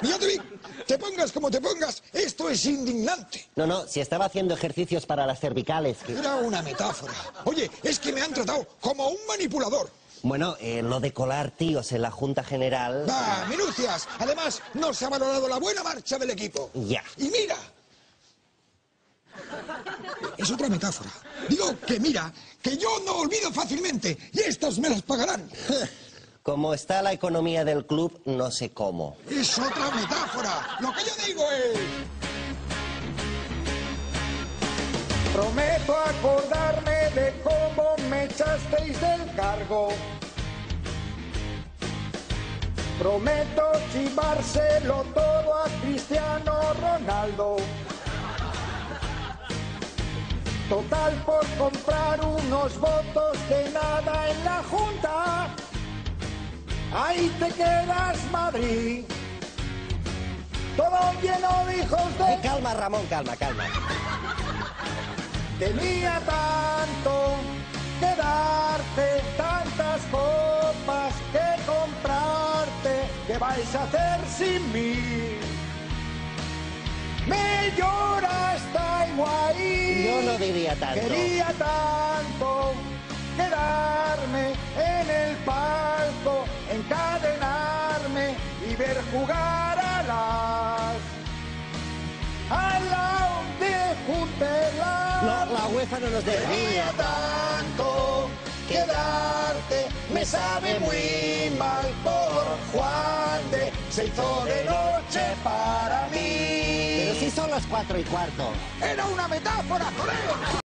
Ya te vi. Te pongas como te pongas, esto es indignante. No, si estaba haciendo ejercicios para las cervicales. Era una metáfora. Oye, es que me han tratado como un manipulador. Bueno, lo de colar tíos en la Junta General... Va, minucias. Además, no se ha valorado la buena marcha del equipo. Ya. Y mira. Es otra metáfora. Digo que mira, que yo no olvido fácilmente y estas me las pagarán. Como está la economía del club, no sé cómo. Es otra metáfora. Lo que yo digo es... Prometo acordarme de cómo me echasteis del cargo. Prometo chivárselo todo a Cristiano Ronaldo. Total, por comprar unos votos de nada en la Junta, ahí te quedas, Madrid. Todo lleno de hijos de... Calma, Ramón, calma. Tenía tanto que darte, tantas copas que comprarte. ¿Qué vais a hacer sin mí? Me llora esta Higuaín. Yo no diría tanto. Quería tanto quedarme en el palco, encadenarme y ver jugar a la de Juntelar. No, la UEFA no nos deja. Quería tanto quedarte, me sabe muy mal por Juan de, se hizo de noche para mí. Pero si son las 4:15. Era una metáfora, colega.